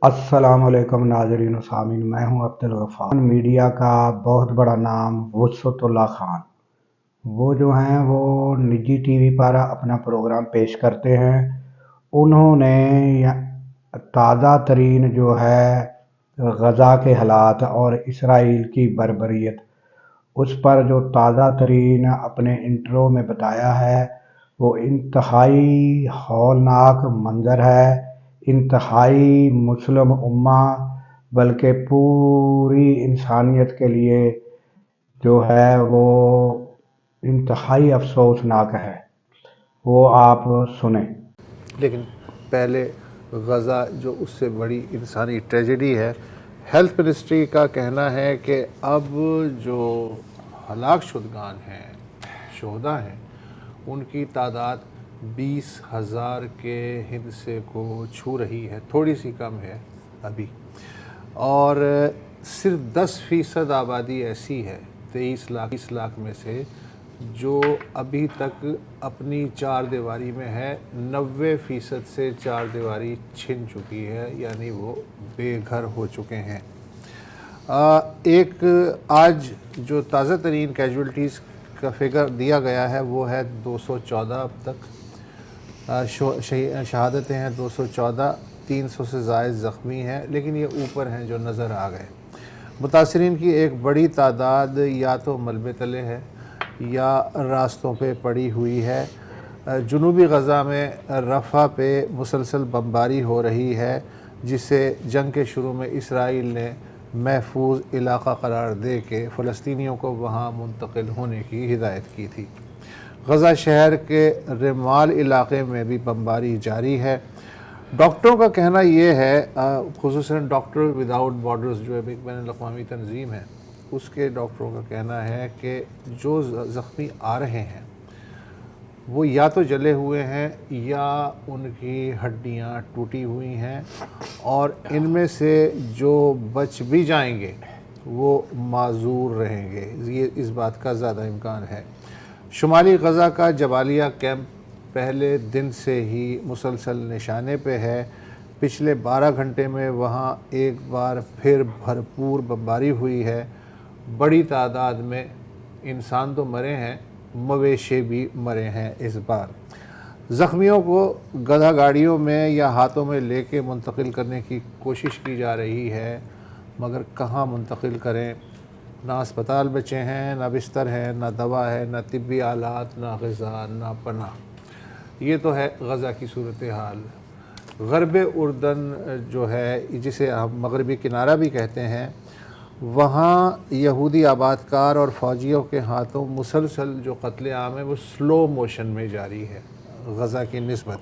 अस्सलाम वालेकुम नाज़रीन व सामीन, मैं हूं अब्दुल गफ़ार। मीडिया का बहुत बड़ा नाम वसअतुल्लाह खान, वो जो हैं वो निजी टीवी पर अपना प्रोग्राम पेश करते हैं। उन्होंने ताज़ा तरीन जो है गज़ा के हालात और इसराइल की बर्बरियत, उस पर जो ताज़ा तरीन अपने इंट्रो में बताया है, वो इंतहाई हौलनाक मंज़र है। इंतहाई मुस्लिम उम्मा बल्कि पूरी इंसानियत के लिए जो है वो इंतहाई अफसोसनाक है। वो आप सुने। लेकिन पहले गज़ा जो उससे बड़ी इंसानी ट्रेजेडी है, हेल्थ मिनिस्ट्री का कहना है कि अब जो हलाक शुदगान हैं, शोहदा हैं, उनकी तादाद 20,000 के हिस्से को छू रही है, थोड़ी सी कम है अभी। और सिर्फ 10% आबादी ऐसी है 23 लाख में से जो अभी तक अपनी चार दीवारी में है। 90% से चार दीवारी छिन चुकी है, यानी वो बेघर हो चुके हैं। एक आज जो ताज़ा तरीन कैजुअल्टीज़ का फिगर दिया गया है वो है 214 अब तक। शहादतें हैं 214, 300 से ज़ायद ज़ख्मी हैं, लेकिन ये ऊपर हैं जो नज़र आ गए। मुतासरीन की एक बड़ी तादाद या तो मलबे तले है या रास्तों पे पड़ी हुई है। जुनूबी गज़ा में रफ़ा पे मुसलसल बमबारी हो रही है, जिसे जंग के शुरू में इसराइल ने महफूज इलाक़ा करार दे के फ़लस्तीनियों को वहाँ मुंतकिल होने की हिदायत की थी। गज़ा शहर के रिमाल इलाक़े में भी बमबारी जारी है। डॉक्टरों का कहना ये है, ख़ुसूसन डॉक्टर विदाउट बॉर्डर्स जो एक बैनुल-अक़वामी तंजीम है, उसके डॉक्टरों का कहना है कि जो ज़ख्मी आ रहे हैं वो या तो जले हुए हैं या उनकी हड्डियां टूटी हुई हैं, और इनमें से जो बच भी जाएंगे वो माजूर रहेंगे। ये इस बात का ज़्यादा इम्कान है। शुमाली गज़ा का जबालिया कैंप पहले दिन से ही मुसलसल निशाने पे है। पिछले 12 घंटे में वहाँ एक बार फिर भरपूर बमबारी हुई है। बड़ी तादाद में इंसान तो मरे हैं, मवेशी भी मरे हैं। इस बार ज़ख्मियों को गधा गाड़ियों में या हाथों में लेके मुंतकिल करने की कोशिश की जा रही है, मगर कहाँ मुंतकिल करें? ना अस्पताल बचे हैं, ना बिस्तर है, ना दवा है, ना तिब्बी आलात, ना ग़िज़ा, ना पनाह। ये तो है गज़ा की सूरत हाल। ग़रब उर्दन जो है, जिसे हम मगरबी किनारा भी कहते हैं, वहाँ यहूदी आबादकार और फ़ौजियों के हाथों मुसलसल जो कत्ले आम है वो स्लो मोशन में जारी है गज़ा की निस्बत।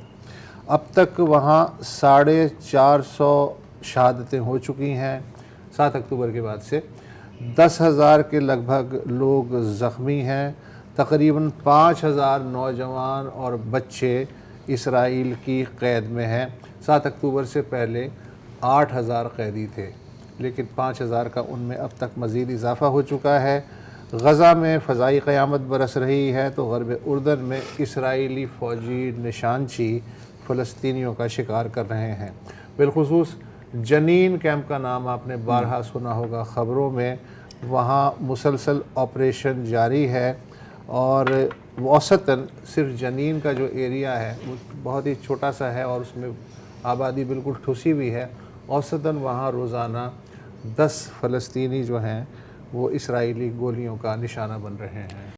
अब तक वहाँ 450 शहादतें हो चुकी हैं 7 अक्टूबर के बाद से। 10,000 के लगभग लोग ज़ख्मी हैं। तकरीबन 5,000 नौजवान और बच्चे इसराइल की क़ैद में हैं। 7 अक्टूबर से पहले 8,000 कैदी थे, लेकिन 5,000 का उनमें अब तक मज़ीद इजाफ़ा हो चुका है। गज़ा में फ़ज़ाई क़यामत बरस रही है तो ग़रब उर्दन में इसराइली फ़ौजी निशानची फ़लस्तीनियों का शिकार कर रहे हैं। बिलख़ुसूस जनीन कैंप का नाम आपने बारहा सुना होगा ख़बरों में। वहाँ मुसलसल ऑपरेशन जारी है और औसतन सिर्फ जनीन का जो एरिया है वो बहुत ही छोटा सा है और उसमें आबादी बिल्कुल ठुसी हुई है। औसतन वहाँ रोज़ाना 10 फ़लस्तीनी जो हैं वो इसराइली गोलियों का निशाना बन रहे हैं।